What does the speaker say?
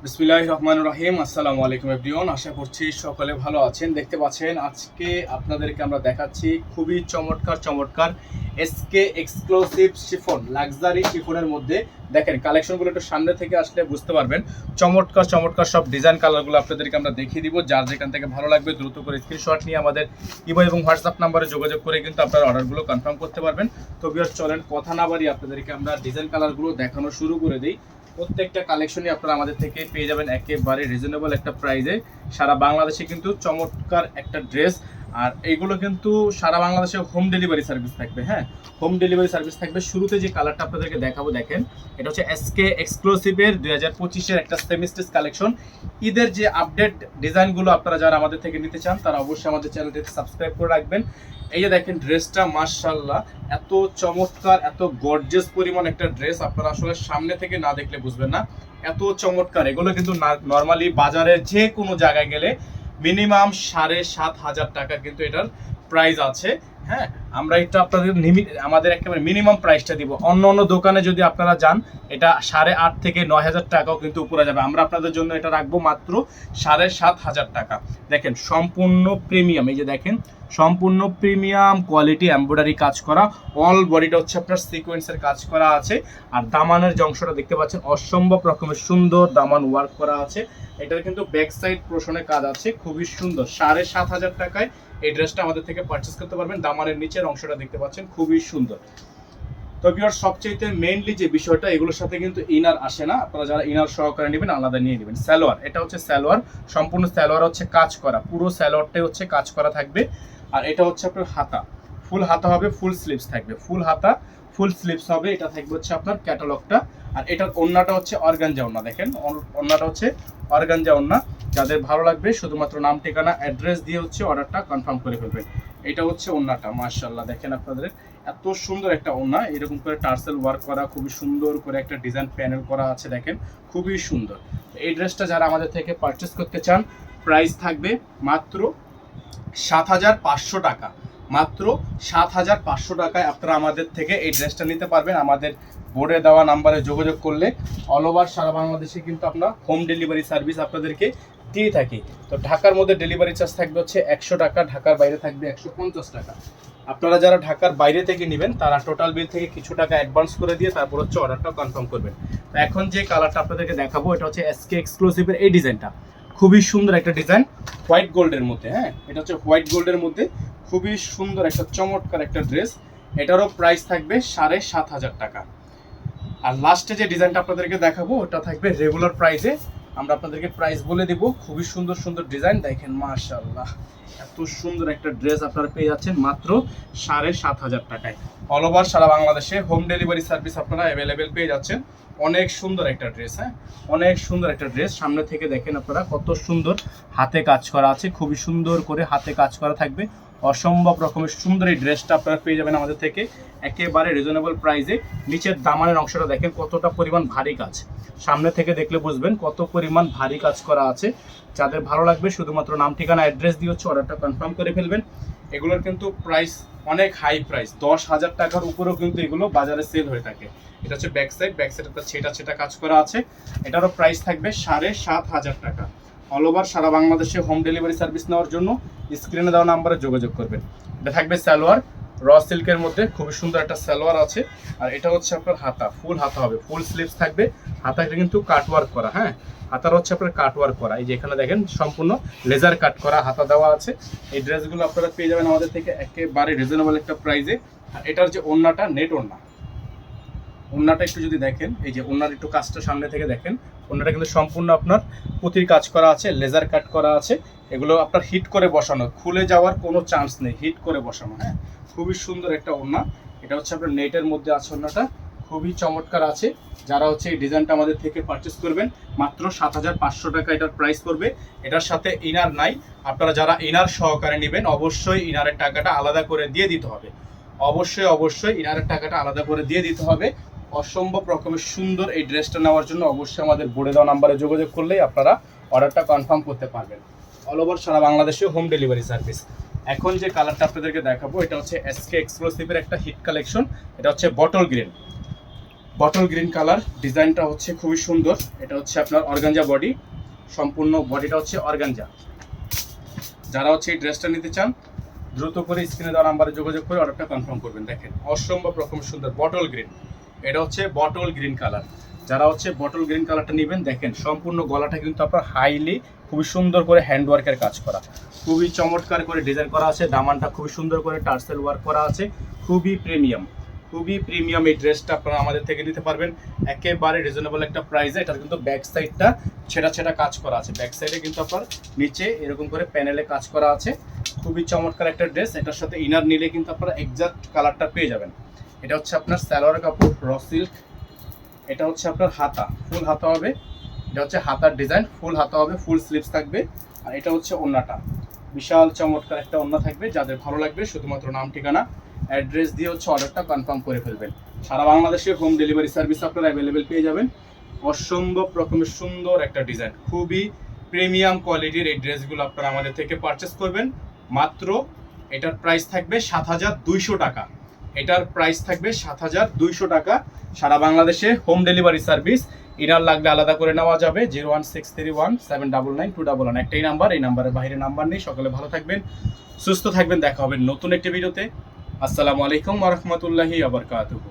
বিসমিল্লাহির রহমানির রহিম। আসসালামু আলাইকুম এভরিওয়ান, আশা করছি সকলে ভালো আছেন। দেখতে পাচ্ছেন আজকে আপনাদেরকে আমরা দেখাচ্ছি খুবই চমৎকার চমৎকার এসকে এক্সক্লুসিভ শিফন, লাক্সারি শিফনের মধ্যে দেখেন কালেকশনগুলো একটু সামনে থেকে আসলে বুঝতে পারবেন। চমৎকার চমৎকার সব ডিজাইন কালারগুলো আপনাদেরকে আমরা দেখিয়ে দিব। যার যেখান থেকে ভালো লাগবে দ্রুত করে স্ক্রিনশট নিয়ে আমাদের ইমো এবং হোয়াটসঅ্যাপ নাম্বারে যোগাযোগ করে কিন্তু আপনারা অর্ডারগুলো কনফার্ম করতে পারবেন। তো ভিউয়ার্স চলেন কথা না বাড়িয়ে আপনাদেরকে আমরা ডিজাইন কালারগুলো দেখানো শুরু করে দিই। প্রত্যেকটা কালেকশনই আপনারা আমাদের থেকে পেয়ে যাবেন একেবারে রিজনেবল একটা প্রাইসে। সারা বাংলাদেশে কিন্তু চমৎকার একটা ড্রেস, আর এইগুলো কিন্তু সারা বাংলাদেশে হোম ডেলিভারি সার্ভিস থাকবে। হ্যাঁ, হোম ডেলিভারি সার্ভিস থাকবে। শুরুতে যে কালারটা আপনাদেরকে দেখাবো দেখেন, এটা হচ্ছে এসকে এক্সক্লুসিভের 2025-এর একটা সেমিস্টেস কালেকশন। ঈদের যে আপডেট ডিজাইনগুলো আপনারা যারা আমাদের থেকে নিতে চান তারা অবশ্যই আমাদের চ্যানেলটিতে সাবস্ক্রাইব করে রাখবেন। এই যে দেখেন ড্রেসটা, মাশাআল্লাহ এত চমৎকার, এত গর্জিয়াস পরিমাণ একটা ড্রেস, আপনারা আসলে সামনে থেকে না দেখলে বুঝবেন না এত চমৎকার। এগুলো কিন্তু নর্মালি বাজারে যে কোনো জায়গায় গেলে মিনিমাম 7,500 টাকা কিন্তু এটার প্রাইস আছে। হ্যাঁ, আমরা এটা আপনাদের আমাদের একেবারে মিনিমাম প্রাইসটা দিব। অন্য অন্য দোকানে যদি আপনারা যান এটা 8,500 থেকে 9,000 টাকাও কিন্তু উপরে যাবে। আমরা আপনাদের জন্য এটা রাখবো মাত্র 7,500 টাকা। দেখেন সম্পূর্ণ প্রিমিয়াম, এই যে দেখেন সম্পূর্ণ প্রিমিয়াম কোয়ালিটি এমব্রয়ডারি কাজ করা, অল বডিটা হচ্ছে আপনার সিকোয়েন্সের কাজ করা আছে। আর দামানের যে অংশটা দেখতে পাচ্ছেন অসম্ভব রকমের সুন্দর দামান ওয়ার্ক করা আছে। এটার কিন্তু ব্যাক সাইড পোর্শনে কাজ আছে, খুবই সুন্দর। 7,500 টাকায় এই ড্রেসটা আমাদের থেকে পারচেস করতে পারবেন। দামানের নিচের অংশটা দেখতে পাচ্ছেন খুবই সুন্দর। তো ভিউয়ার সবচেয়ে মেইনলি যে বিষয়টা, এগুলোর সাথে কিন্তু ইনার আসে না, আপনারা যারা ইনার সহকারে নেবেন আলাদা নিয়ে নেবেন। সালোয়ার, এটা হচ্ছে সালোয়ার, সম্পূর্ণ সালোয়ার হচ্ছে কাজ করা, পুরো সালোয়ারটাই হচ্ছে কাজ করা থাকবে। আর এটা হচ্ছে আপনার হাতা, ফুল হাতা হবে, ফুল স্লিভস থাকবে, ফুল হাতা ফুল স্লিভস হবে। এটা থাকবে হচ্ছে আপনার ক্যাটালগটা। আর এটার ওড়নাটা হচ্ছে অর্গানজা ওড়না, দেখেন ওড়নাটা হচ্ছে অর্গানজা ওড়না। যাদের ভালো লাগবে শুধুমাত্র নাম ঠিকানা অ্যাড্রেস দিয়ে হচ্ছে অর্ডারটা কনফার্ম করে ফেলবেন। এটা হচ্ছে ওড়নাটা, মাশাআল্লাহ দেখেন আপনাদের এত সুন্দর একটা ওড়না, এরকম করে টার্সেল ওয়ার্ক করা, খুবই সুন্দর করে একটা ডিজাইন প্যানেল করা আছে, দেখেন খুবই সুন্দর। এই ড্রেসটা যারা আমাদের থেকে পারচেস করতে চান প্রাইস থাকবে মাত্র 7,500 টাকা। মাত্র 7,500 টাকায় আপনারা আমাদের থেকে এই ড্রেসটা নিতে পারবেন। আমাদের বোর্ডে দেওয়া নাম্বারে যোগাযোগ করলে অল ওভার সারা বাংলাদেশে কিন্তু আপনার হোম ডেলিভারি সার্ভিস আপনাদেরকে দিয়ে থাকি। তো ঢাকার মধ্যে ডেলিভারি চার্জ থাকবে হচ্ছে 100 টাকা, ঢাকার বাইরে থাকবে 150 টাকা। আপনারা যারা ঢাকার বাইরে থেকে নেবেন তারা টোটাল বিল থেকে কিছু টাকা অ্যাডভান্স করে দিয়ে তারপর হচ্ছে অর্ডারটা কনফার্ম করবেন। তো এখন যে কালারটা আপনাদেরকে দেখাবো এটা হচ্ছে এসকে এক্সক্লুসিভের এই ডিজাইনটা, খুবই সুন্দর একটা ডিজাইন হোয়াইট গোল্ডের মধ্যে। হ্যাঁ, এটা হচ্ছে হোয়াইট গোল্ডের মধ্যে খুবই সুন্দর একটা চমৎকার একটা ড্রেস। এটারও প্রাইস থাকবে 7,500 টাকা। আর লাস্টে যে ডিজাইনটা আপনাদেরকে দেখাবো ওটা থাকবে রেগুলার প্রাইসে। আমরা আপনাদেরকে প্রাইস বলে দিব। খুবই সুন্দর সুন্দর ডিজাইন, দেখেন মাশাআল্লাহ এত সুন্দর একটা ড্রেস আপনারা পেয়ে যাচ্ছেন মাত্র 7,500 টাকায়। অল ওভার সারা বাংলাদেশে হোম ডেলিভারি সার্ভিস আপনারা অ্যাভেলেবেল পেয়ে যাচ্ছেন। অনেক সুন্দর একটা ড্রেস, হ্যাঁ অনেক সুন্দর একটা ড্রেস। সামনে থেকে দেখেন আপনারা কত সুন্দর হাতে কাজ করা আছে, খুবই সুন্দর করে হাতে কাজ করা থাকবে। অসম্ভব রকমের সুন্দর এই ড্রেসটা আপনারা পেয়ে যাবেন আমাদের থেকে একেবারে রিজনেবল প্রাইসে। নিচের দামানের অংশটা দেখেন কতটা পরিমাণ ভারী কাজ, সামনে থেকে দেখলে বুঝবেন কত পরিমাণ ভারী কাজ করা আছে। যাদের ভালো লাগবে শুধুমাত্র নাম ঠিকানা অ্যাড্রেস দিয়ে হচ্ছে অর্ডারটা কনফার্ম করে ফেলবেন। এগুলোর কিন্তু প্রাইস অনেক হাই প্রাইস, 10,000 টাকার উপরেও কিন্তু এগুলো বাজারে সেল হয়ে থাকে। এটা হচ্ছে ব্যাক সাইড, ব্যাক সাইড একটা ছেটা ছেটা কাজ করা আছে। এটারও প্রাইস থাকবে 7,500 টাকা। অল ওভার সারা বাংলাদেশে হোম ডেলিভারি সার্ভিস নেওয়ার জন্য স্ক্রিনে দেওয়া নাম্বারে যোগাযোগ করবেন। এটা থাকবে সালোয়ার, র সিল্কের মধ্যে খুবই সুন্দর একটা সালোয়ার আছে। আর এটা হচ্ছে আপনার হাতা, ফুল হাতা হবে, ফুল স্লিভস থাকবে। হাতাটা কিন্তু কাটওয়ার্ক করা, হ্যাঁ হাতার হচ্ছে আপনার কাটওয়ার্ক করা। এই যে এখানে দেখেন সম্পূর্ণ লেজার কাট করা হাতা দেওয়া আছে। এই ড্রেসগুলো আপনারা পেয়ে যাবেন আমাদের থেকে একেবারে রিজনেবল একটা প্রাইসে। আর এটার যে ওড়নাটা নেট ওড়না, ওড়নাটা একটু যদি দেখেন, এই যে ওড়নার একটু কাজটা সামনে থেকে দেখেন, ওড়নাটা কিন্তু সম্পূর্ণ আপনার পুঁতির কাজ করা আছে, লেজার কাট করা আছে। এগুলো আপনার হিট করে বসানো, খুলে যাওয়ার কোনো চান্স নেই, হিট করে বসানো। হ্যাঁ, খুবই সুন্দর একটা ওড়না। এটা হচ্ছে আপনার নেটের মধ্যে আছে, ওড়নাটা খুবই চমৎকার আছে। যারা হচ্ছে এই ডিজাইনটা আমাদের থেকে পারচেস করবেন মাত্র 7,500 টাকা এটার প্রাইস করবে। এটার সাথে ইনার নাই, আপনারা যারা ইনার সহকারে নেবেন অবশ্যই ইনারের টাকাটা আলাদা করে দিয়ে দিতে হবে। অবশ্যই অবশ্যই ইনারের টাকাটা আলাদা করে দিয়ে দিতে হবে। অসম্ভব রকমের সুন্দর এই ড্রেসটা নেওয়ার জন্য অবশ্যই আমাদের বোর্ডে দেওয়া নাম্বারে যোগাযোগ করলেই আপনারা অর্ডারটা কনফার্ম করতে পারবেন। অল ওভার সারা বাংলাদেশে হোম ডেলিভারি সার্ভিস। এখন যে কালারটা আপনাদেরকে দেখাবো এটা হচ্ছে এসকে এক্সক্লুসিভের একটা হিট কালেকশন। এটা হচ্ছে bottle green, bottle green colour, ডিজাইনটা হচ্ছে খুবই সুন্দর। এটা হচ্ছে আপনার অর্গানজা বডি, সম্পূর্ণ বডিটা হচ্ছে অর্গানজা। যারা হচ্ছে এই ড্রেসটা নিতে চান দ্রুত করে স্ক্রিনে দেওয়া নাম্বারে যোগাযোগ করে অর্ডারটা কনফার্ম করবেন। দেখেন অসম্ভব রকম সুন্দর বটল গ্রিন, এটা হচ্ছে বটল গ্রিন কালার। যারা হচ্ছে বটল গ্রিন কালারটা নেবেন, দেখেন সম্পূর্ণ গলাটা কিন্তু আপনার হাইলি খুবই সুন্দর করে হ্যান্ডওয়ার্কের কাজ করা, খুবই চমৎকার করে ডিজাইন করা আছে। দামানটা খুবই সুন্দর করে টার্সেল ওয়ার্ক করা আছে, খুবই প্রিমিয়াম, খুবই প্রিমিয়াম। এই ড্রেসটা আপনারা আমাদের থেকে নিতে পারবেন একেবারে রিজনেবল একটা প্রাইসে। এটার কিন্তু ব্যাক সাইডটা ছেঁড়া ছেঁড়া কাজ করা আছে, ব্যাক সাইডে কিন্তু আপনার নিচে এরকম করে প্যানেলে কাজ করা আছে। খুবই চমৎকার একটা ড্রেস। এটার সাথে ইনার নিলে কিন্তু আপনারা এক্সাক্ট কালারটা পেয়ে যাবেন। এটা হচ্ছে আপনার সালোয়ার কাপড় র সিল্ক। এটা হচ্ছে আপনার হাতা, ফুল হাতা হবে। এটা হচ্ছে হাতার ডিজাইন, ফুল হাতা হবে, ফুল স্লিভস থাকবে। আর এটা হচ্ছে ওড়নাটা, বিশাল চমৎকার একটা ওড়না থাকবে। যাদের ভালো লাগবে শুধুমাত্র নাম ঠিকানা অ্যাড্রেস দিয়ে হচ্ছে অর্ডারটা কনফার্ম করে ফেলবেন। সারা বাংলাদেশে হোম ডেলিভারি সার্ভিস আপনারা অ্যাভেলেবেল পেয়ে যাবেন। অসম্ভব রকমের সুন্দর একটা ডিজাইন, খুবই প্রিমিয়াম কোয়ালিটির এই ড্রেসগুলো আপনারা আমাদের থেকে পারচেস করবেন। মাত্র এটার প্রাইস থাকবে ৭,২০০ টাকা। এটার প্রাইস থাকবে ৭,২০০ টাকা। সারা বাংলাদেশে হোম ডেলিভারি সার্ভিস। ইনার লাগলে আলাদা করে নেওয়া যাবে। 01631799211 একটাই নাম্বার, এই নাম্বারের বাইরে নাম্বার নেই। সকালে ভালো থাকবেন, সুস্থ থাকবেন, দেখা হবে নতুন একটি ভিডিওতে। আসসালামু আলাইকুম ওয়া রাহমাতুল্লাহি ওয়া বারাকাতুহু।